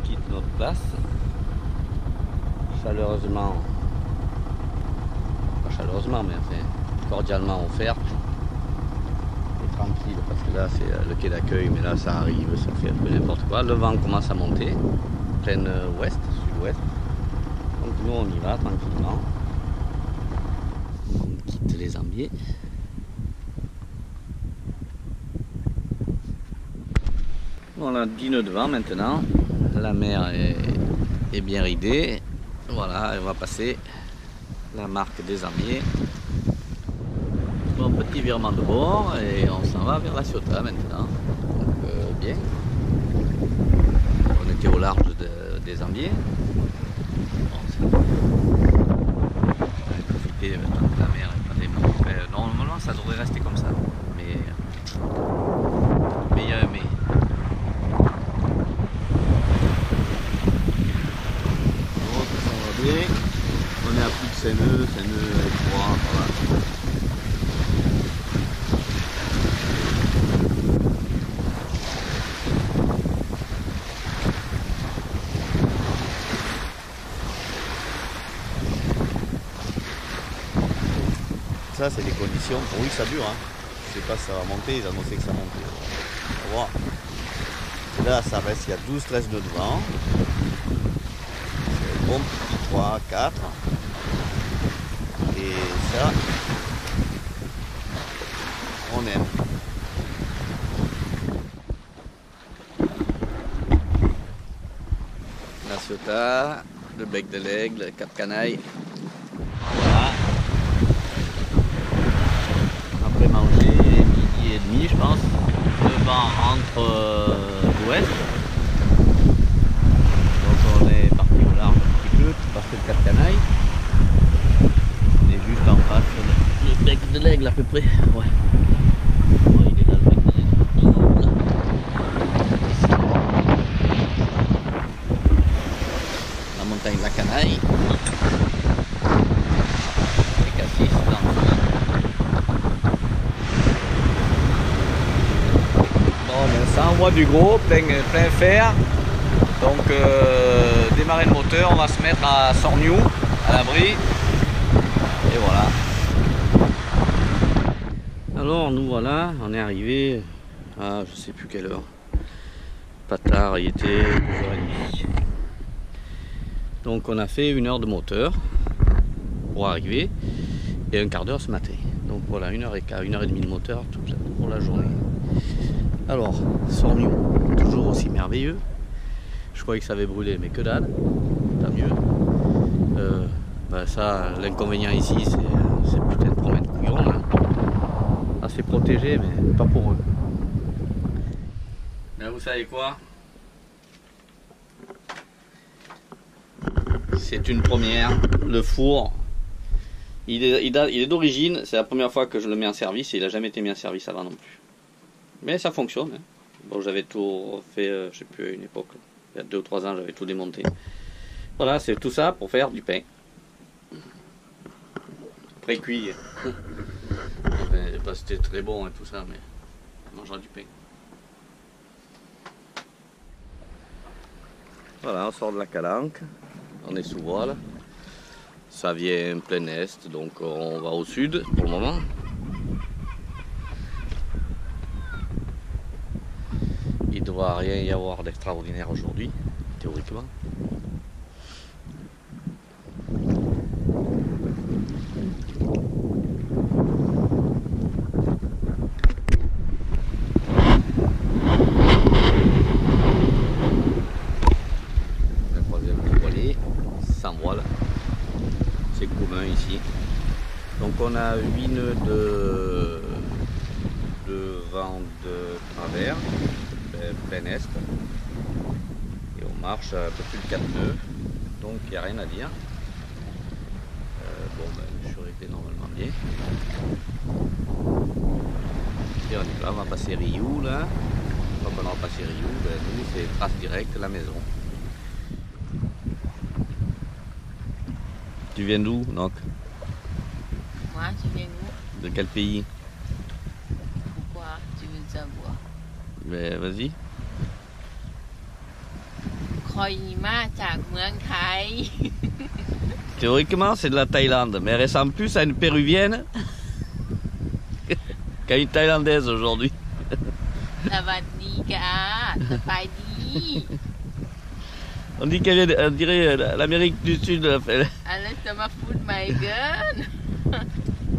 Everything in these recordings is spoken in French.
quitte notre place. Chaleureusement, pas chaleureusement, mais enfin, cordialement offerte. Et tranquille, parce que là c'est le quai d'accueil, mais là ça arrive, ça fait un peu n'importe quoi. Le vent commence à monter, pleine ouest, sud-ouest. Donc nous on y va tranquillement. On quitte les Ambiers. On a 10 nœuds de vent maintenant. La mer est bien ridée. Voilà, on va passer la marque des Ambiers. Un petit virement de bord et on s'en va vers La Ciotat maintenant. Donc bien. On était au large des Ambiers. Bon, on va profiter maintenant que la mer est pas des mots. Enfin, normalement ça devrait rester comme ça. Mais il y a un mais. Donc ça va bien. On est à plus de 5 nœuds, 5 nœuds avec 3. Voilà. Ça c'est des conditions, oui ça dure, hein. Je sais pas si ça va monter, ils annonçaient que ça montait. On va voir. Et là ça reste, il y a 12-13 nœuds de vent. C'est bon petit 3, 4. Et ça, on aime. La Ciotat, le bec de l'Aigle, le Cap Canaille. Voilà. Après manger midi et demi je pense, le vent rentre d'ouest, donc on est parti au large un petit peu parce que le Cap Canaille, on est juste en face le bec de l'Aigle à peu près, ouais. Ouais, il est là le bec de l'Aigle, la montagne de la Canaille, et Cassis dans ça envoie du gros, plein fer. Donc démarrer le moteur, on va se mettre à Sorgnou, à l'abri. Et voilà. Alors nous voilà, on est arrivé à je sais plus quelle heure. Pas tard, il était 2h30. Donc on a fait 1 heure de moteur pour arriver et un quart d'heure ce matin. Donc voilà, 1h15, 1h30 de moteur pour la journée. Alors, Sorgnou, toujours aussi merveilleux. Je croyais que ça avait brûlé, mais que dalle, tant mieux. Ça, l'inconvénient ici, c'est putain de promène couillon. Hein. Assez protégé, mais pas pour eux. Là, vous savez quoi? C'est une première. Le four, il est d'origine. C'est la première fois que je le mets en service et il n'a jamais été mis en service avant non plus. Mais ça fonctionne. Hein. Bon, j'avais tout fait, je sais plus, à une époque. Il y a 2 ou 3 ans, j'avais tout démonté. Voilà, c'est tout ça pour faire du pain. Pré-cuit. Je sais pas si c'était très bon et tout ça, mais on mangera du pain. Voilà, on sort de la Calanque. On est sous voile. Ça vient plein est, donc on va au sud pour le moment. Il ne doit rien y avoir d'extraordinaire aujourd'hui, théoriquement. La troisième voilée, sans voile. C'est commun ici. Donc on a 8 nœuds de vent de travers. Plein est et on marche un peu plus de 4 nœuds, donc il n'y a rien à dire. Je suis réglé normalement bien et on est là, on va passer Riou là. Donc on va passer Riou, nous c'est trace directe la maison. Tu viens d'où, Noc? Moi, tu viens d'où? De quel pays? Pourquoi tu veux savoir? Mais vas-y. Théoriquement, c'est de la Thaïlande, mais elle ressemble plus à une péruvienne qu'à une thaïlandaise aujourd'hui. On dit qu'elle vient, on dirait l'Amérique du Sud.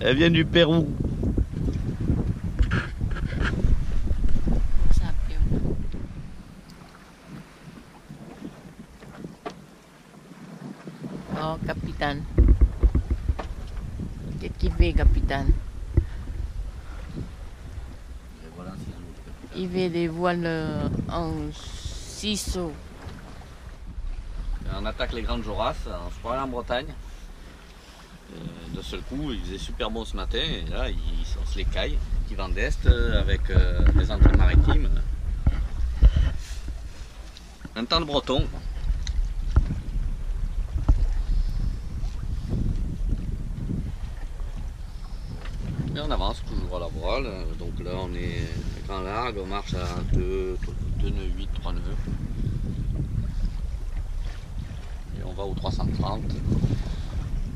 Elle vient du Pérou. Oh, capitaine. Qu'est-ce qu'il fait, capitaine? Il fait des voiles en ciseaux. On attaque les grandes Joras, on se croirait en Bretagne. De seul coup, il faisait super beau ce matin, et là, on se les caille, qui vend d'Est avec les entrées maritimes. Un temps de breton. Et on avance toujours à la voile, donc là on est grand largue, on marche à 2 nœuds 8, 3 nœuds. Et on va au 330.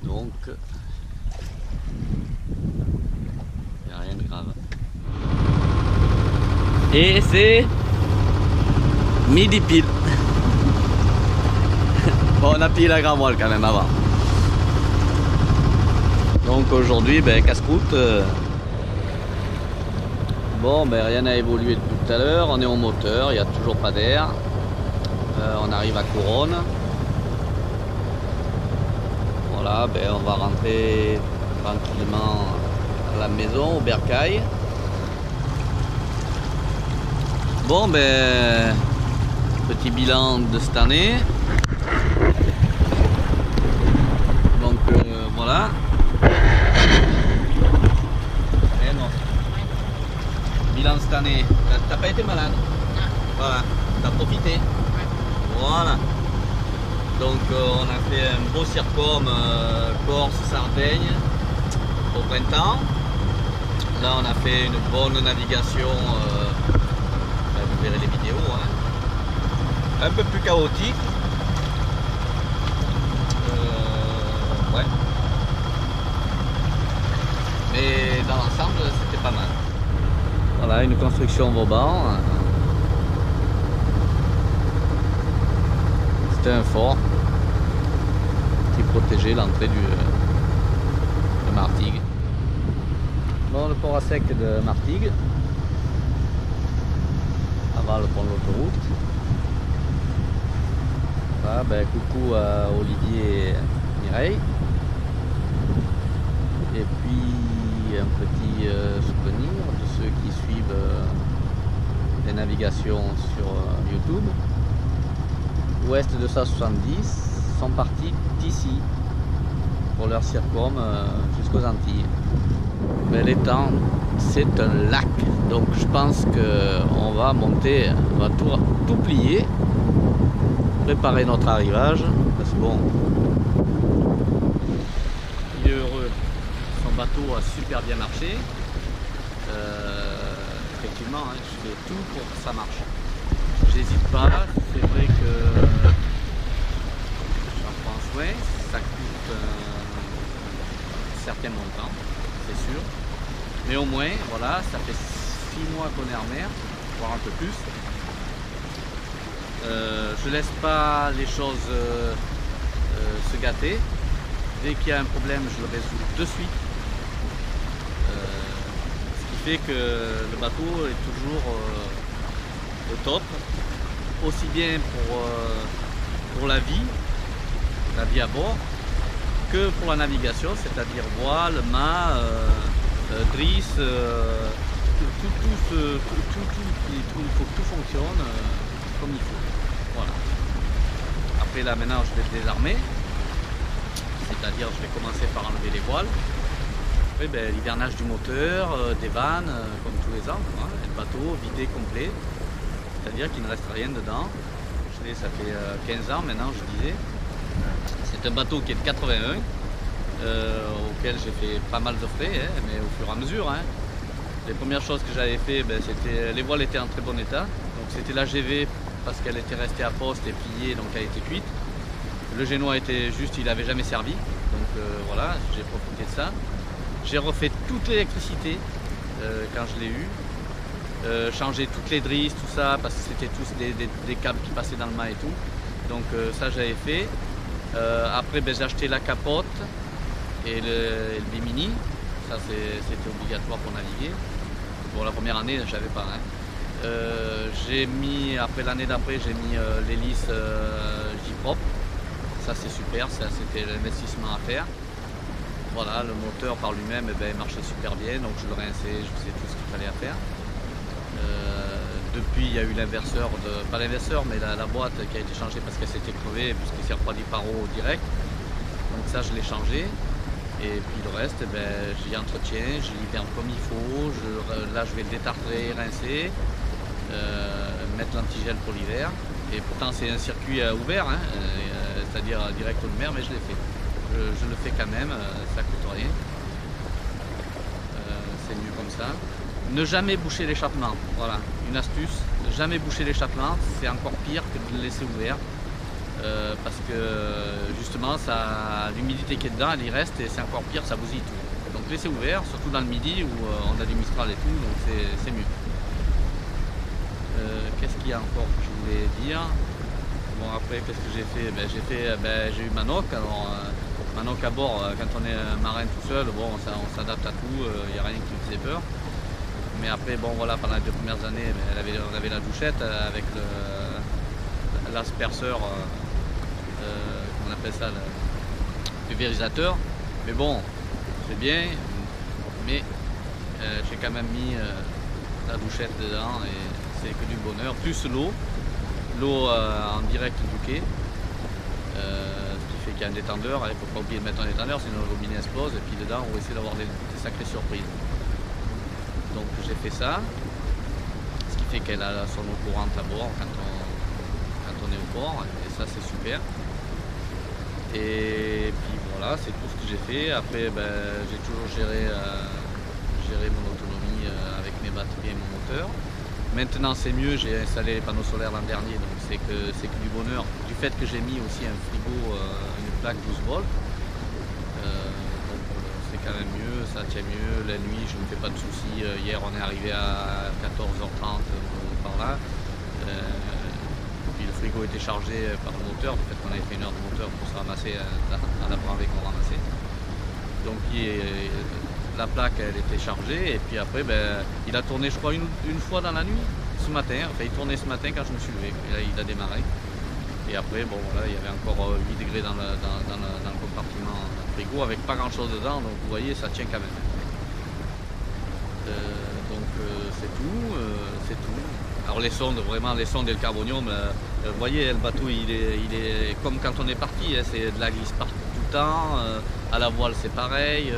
Donc il n'y a rien de grave. Et c'est midi pile. Bon, on a pillé la grande voile quand même avant. Donc aujourd'hui, casse-croûte. Bon, rien n'a évolué depuis tout à l'heure. On est au moteur, il n'y a toujours pas d'air. On arrive à Couronne. Voilà, on va rentrer tranquillement à la maison, au bercail. Bon, petit bilan de cette année. Donc voilà. Bilan cette année, t'as pas été malade? Non. Voilà, t'as profité? Ouais. Voilà. Donc on a fait un beau circum Corse-Sardaigne au printemps. Là on a fait une bonne navigation, vous verrez les vidéos, hein. Un peu plus chaotique. Ouais. Mais dans l'ensemble c'était pas mal. Voilà, une construction Vauban. C'était un fort qui protégeait l'entrée de Martigues. Bon, le port à sec de Martigues, avant le pont de l'autoroute. Voilà, coucou à Olivier et Mireille. Et puis un petit souvenir de ceux qui suivent les navigations sur YouTube. Ouest 270 sont partis d'ici pour leur circum jusqu'aux Antilles. L'étang, c'est un lac, donc je pense qu'on va monter, on va tout plier, préparer notre arrivage, parce que bon, il est heureux, son bateau a super bien marché. Effectivement, hein, je fais tout pour que ça marche. J'hésite pas, c'est vrai que j'en prends soin, ça coûte un certain montant, c'est sûr. Mais au moins, voilà, ça fait 6 mois qu'on est en mer, voire un peu plus. Je laisse pas les choses se gâter. Dès qu'il y a un problème, je le résous de suite. Ce qui fait que le bateau est toujours au top, aussi bien pour la vie à bord, que pour la navigation, c'est-à-dire voile, mât, drisse, il faut que tout fonctionne comme il faut. Voilà. Après là maintenant je vais désarmer, c'est-à-dire je vais commencer par enlever les voiles. Après l'hivernage du moteur, des vannes, comme tous les ans, hein, le bateau vidé complet, c'est-à-dire qu'il ne reste rien dedans. Ça fait 15 ans maintenant, je disais. C'est un bateau qui est de 81, auquel j'ai fait pas mal de frais, hein, mais au fur et à mesure. Hein. Les premières choses que j'avais fait, c'était les voiles étaient en très bon état. Donc c'était l'AGV parce qu'elle était restée à poste et pliée, donc elle était cuite. Le génois était juste, il n'avait jamais servi, donc voilà, j'ai profité de ça. J'ai refait toute l'électricité quand je l'ai eu. Changer toutes les drisses, tout ça, parce que c'était tous des câbles qui passaient dans le mât et tout. Donc ça j'avais fait. Après j'ai acheté la capote et le bimini. Ça c'était obligatoire pour naviguer. Bon, la première année je n'avais pas. Hein. J'ai mis, après l'année d'après, j'ai mis l'hélice J-Prop. Ça c'est super, c'était l'investissement à faire. Voilà, le moteur par lui-même il marchait super bien, donc je le rinçais, je faisais tout ce qu'il fallait à faire. Depuis il y a eu l'inverseur, pas l'inverseur mais la boîte qui a été changée parce qu'elle s'était crevée puisqu'il s'est refroidi par eau direct. Donc ça je l'ai changé. Et puis le reste, j'y entretiens, je l'hiverne comme il faut. Là je vais le détartrer, rincer, mettre l'antigel pour l'hiver. Et pourtant c'est un circuit ouvert, hein, c'est-à-dire direct eau de mer, mais je l'ai fait. Je le fais quand même, ça coûte rien. C'est mieux comme ça. Ne jamais boucher l'échappement, voilà, une astuce, ne jamais boucher l'échappement, c'est encore pire que de le laisser ouvert. Parce que justement l'humidité qui est dedans elle y reste et c'est encore pire, ça bousille tout. Donc laissez ouvert, surtout dans le midi où on a du mistral et tout, donc c'est mieux. Qu'est-ce qu'il y a encore que je voulais dire? Bon après qu'est-ce que j'ai fait? J'ai eu Manoc. Alors Manoc à bord, quand on est marin tout seul, bon on s'adapte à tout, il n'y a rien qui me faisait peur. Mais après bon voilà, pendant les 2 premières années on avait la douchette avec l'asperceur, on appelle ça le pulvérisateur. Mais bon, c'est bien, mais j'ai quand même mis la douchette dedans et c'est que du bonheur. Plus l'eau en direct du quai, ce qui fait qu'il y a un détendeur. Il ne faut pas oublier de mettre un détendeur, sinon le robinet explose et puis dedans on va essayer d'avoir des sacrées surprises. Donc j'ai fait ça, ce qui fait qu'elle a son eau courante à bord quand on est au port, et ça c'est super. Et puis voilà, c'est tout ce que j'ai fait. Après j'ai toujours géré mon autonomie avec mes batteries et mon moteur. Maintenant c'est mieux, j'ai installé les panneaux solaires l'an dernier, donc c'est que du bonheur. Du fait que j'ai mis aussi un frigo, une plaque 12 volts, donc c'est quand même mieux, ça tient mieux. La nuit je ne me fais pas de soucis. Hier on est arrivé à 14h30 par là. Puis le frigo était chargé par le moteur, du fait qu'on avait fait 1 heure de moteur pour se ramasser à la bravée qu'on ramassait. Donc la plaque elle était chargée et puis après il a tourné je crois une fois dans la nuit ce matin, enfin il tournait ce matin quand je me suis levé, et là il a démarré. Et après bon voilà, il y avait encore 8 degrés dans le compartiment frigo avec pas grand chose dedans, donc vous voyez ça tient quand même. Donc c'est tout. Alors les sondes, vraiment les sondes et le carbonium, vous voyez le bateau il est comme quand on est parti, hein, c'est de la glisse partout tout le temps, à la voile c'est pareil,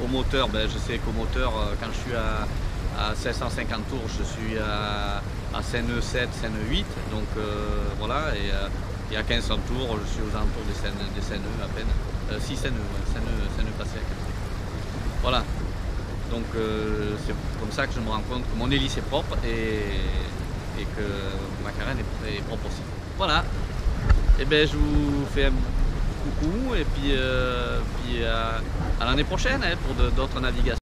au moteur, je sais qu'au moteur quand je suis à 750 tours je suis à Seine 7, Seine 8, donc voilà, et à 1500 tours je suis aux alentours des Seine à peine, 6 Seine passé à 15. Voilà. Donc c'est comme ça que je me rends compte que mon hélice est propre et que ma carène est propre aussi. Voilà. Et je vous fais un coucou et puis à l'année prochaine hein, pour d'autres navigations.